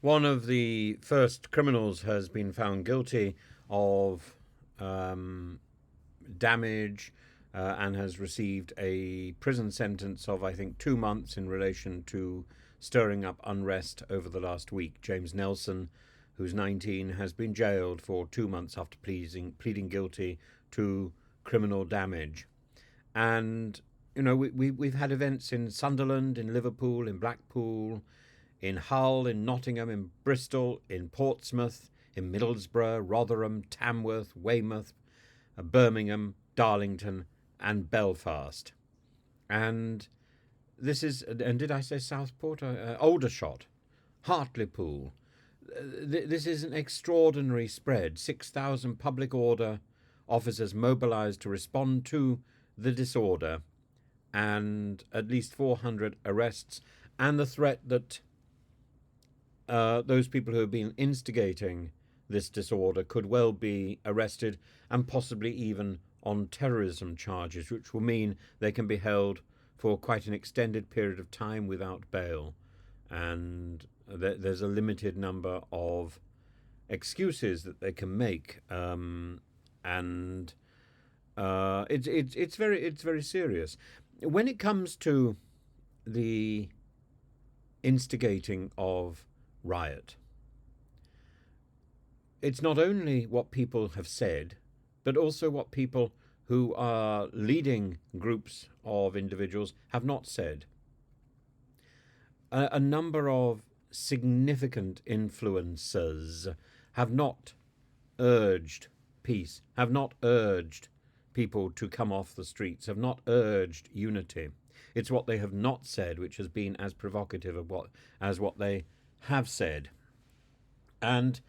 One of the first criminals has been found guilty of damage and has received a prison sentence of, I think, 2 months in relation to stirring up unrest over the last week. James Nelson, who's 19, has been jailed for 2 months after pleading guilty to criminal damage. And, we've had events in Sunderland, in Liverpool, in Blackpool, in Hull, in Nottingham, in Bristol, in Portsmouth, in Middlesbrough, Rotherham, Tamworth, Weymouth, Birmingham, Darlington, and Belfast. And did I say Southport? Aldershot, Hartlepool. This is an extraordinary spread. 6,000 public order officers mobilised to respond to the disorder, and at least 400 arrests, and the threat that those people who have been instigating this disorder could well be arrested and possibly even on terrorism charges, which will mean they can be held for quite an extended period of time without bail. And there's a limited number of excuses that they can make, and it's very serious. When it comes to the instigating of riot, it's not only what people have said, but also what people who are leading groups of individuals have not said. A number of significant influencers have not urged peace, have not urged people to come off the streets, have not urged unity. It's what they have not said which has been as provocative as what they have said. And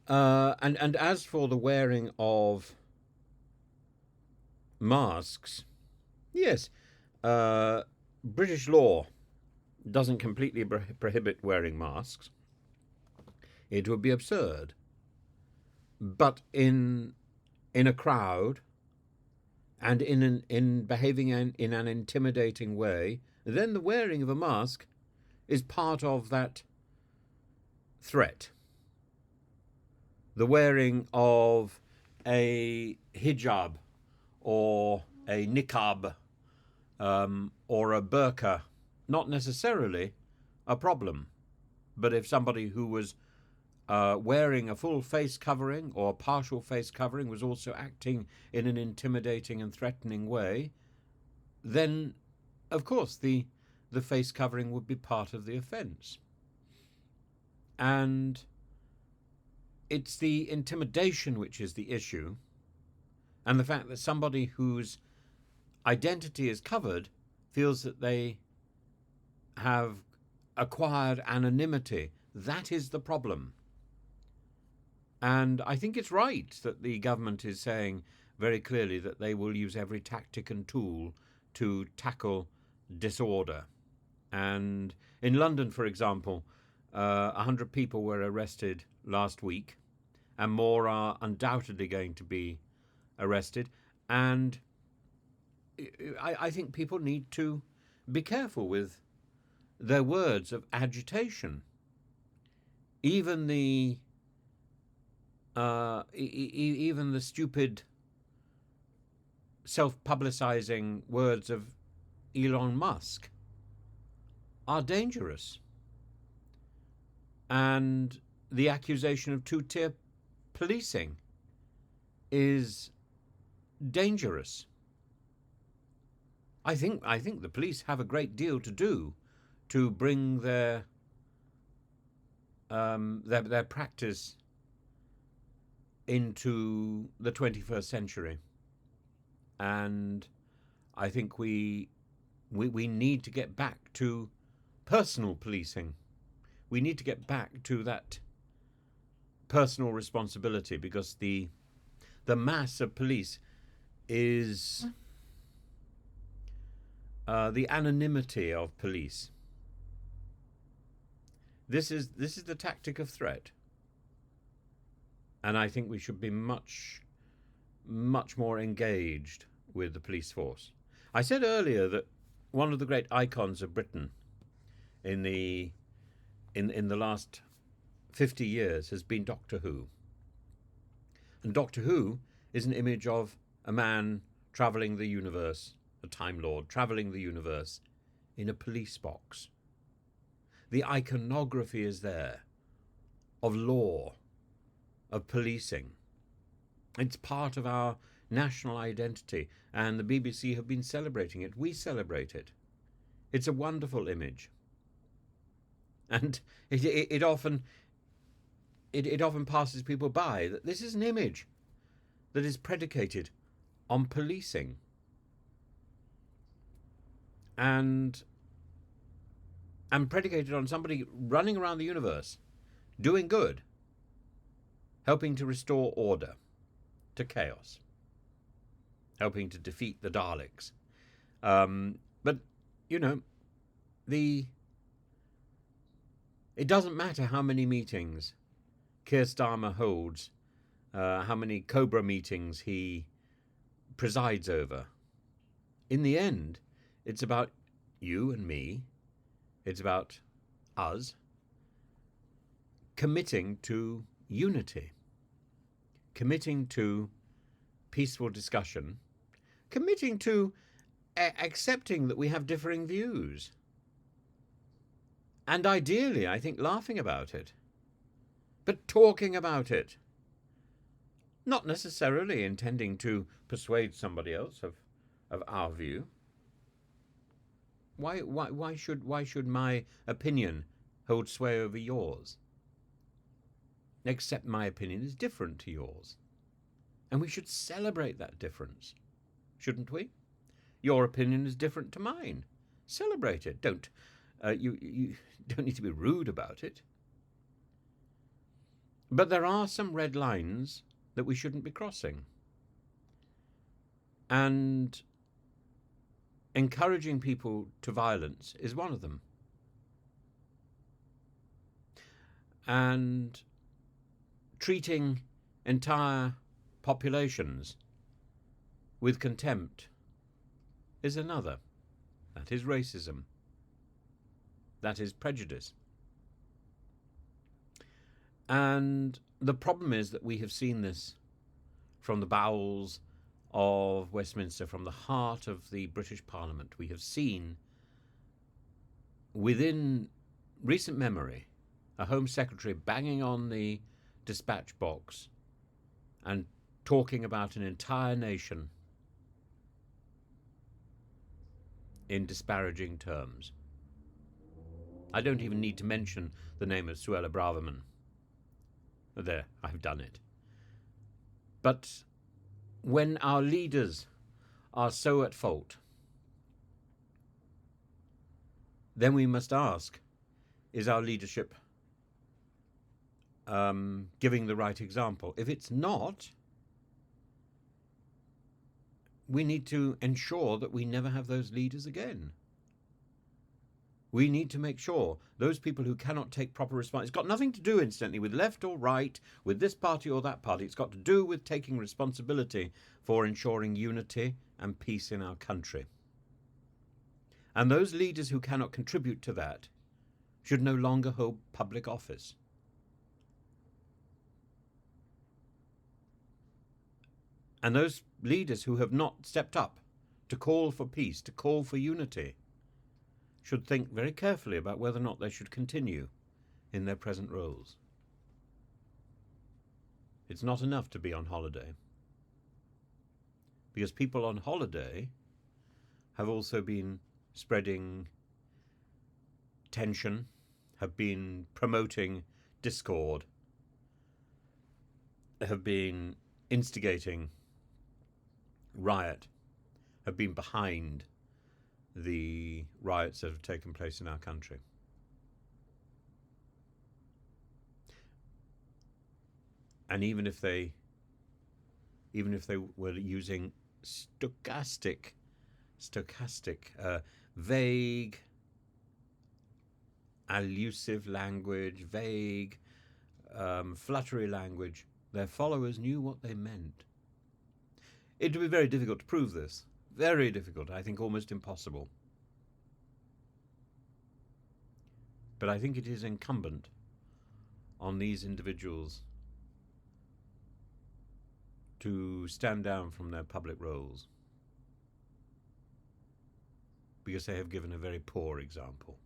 as for the wearing of masks, yes, British law doesn't completely prohibit wearing masks. It would be absurd. But in a crowd and in behaving in an intimidating way, then the wearing of a mask is part of that threat. The wearing of a hijab or a niqab or a burqa, not necessarily a problem. But if somebody who was wearing a full face covering or a partial face covering was also acting in an intimidating and threatening way, then, of course, the face covering would be part of the offence. And it's the intimidation which is the issue, and the fact that somebody whose identity is covered feels that they have acquired anonymity. That is the problem. And I think it's right that the government is saying very clearly that they will use every tactic and tool to tackle disorder. And in London, for example, 100 people were arrested last week, and more are undoubtedly going to be arrested. And I think people need to be careful with their words of agitation. Even the stupid self-publicizing words of Elon Musk are dangerous. And the accusation of two-tier policing is dangerous. I think the police have a great deal to do to bring their practice into the 21st century. And I think we need to get back to personal policing. We need to get back to that personal responsibility, because the mass of police is the anonymity of police. This is the tactic of threat. And I think we should be much more engaged with the police force. I said earlier that one of the great icons of Britain in the last 50 years has been Doctor Who. And Doctor Who is an image of a man travelling the universe, a Time Lord travelling the universe in a police box. The iconography is there of law, of policing. It's part of our national identity, and the BBC have been celebrating it. We celebrate it. It's a wonderful image. And it often passes people by that this is an image that is predicated on policing and predicated on somebody running around the universe, doing good, helping to restore order to chaos, helping to defeat the Daleks. But, you know, it doesn't matter how many meetings Keir Starmer holds, how many Cobra meetings he presides over. In the end, it's about you and me. It's about us committing to unity, committing to peaceful discussion, committing to accepting that we have differing views. And ideally, I think, laughing about it, but talking about it, not necessarily intending to persuade somebody else of our view. Why should my opinion hold sway over yours? Except my opinion is different to yours. And we should celebrate that difference, shouldn't we? Your opinion is different to mine. Celebrate it. You don't need to be rude about it. But there are some red lines that we shouldn't be crossing. And encouraging people to violence is one of them. And treating entire populations with contempt is another. That is racism. That is prejudice. And the problem is that we have seen this from the bowels of Westminster, from the heart of the British Parliament. We have seen within recent memory a Home Secretary banging on the dispatch box and talking about an entire nation in disparaging terms. I don't even need to mention the name of Suella Braverman. There, I've done it. But when our leaders are so at fault, then we must ask, is our leadership giving the right example? If it's not, we need to ensure that we never have those leaders again. We need to make sure those people who cannot take proper response, it's got nothing to do, incidentally, with left or right, with this party or that party. It's got to do with taking responsibility for ensuring unity and peace in our country. And those leaders who cannot contribute to that should no longer hold public office. And those leaders who have not stepped up to call for peace, to call for unity, should think very carefully about whether or not they should continue in their present roles. It's not enough to be on holiday, because people on holiday have also been spreading tension, have been promoting discord, have been instigating riot, have been behind the riots that have taken place in our country. And even if they were using stochastic, vague, elusive language, vague, fluttery language, their followers knew what they meant. It would be very difficult to prove this. Very difficult, I think almost impossible. But I think it is incumbent on these individuals to stand down from their public roles because they have given a very poor example.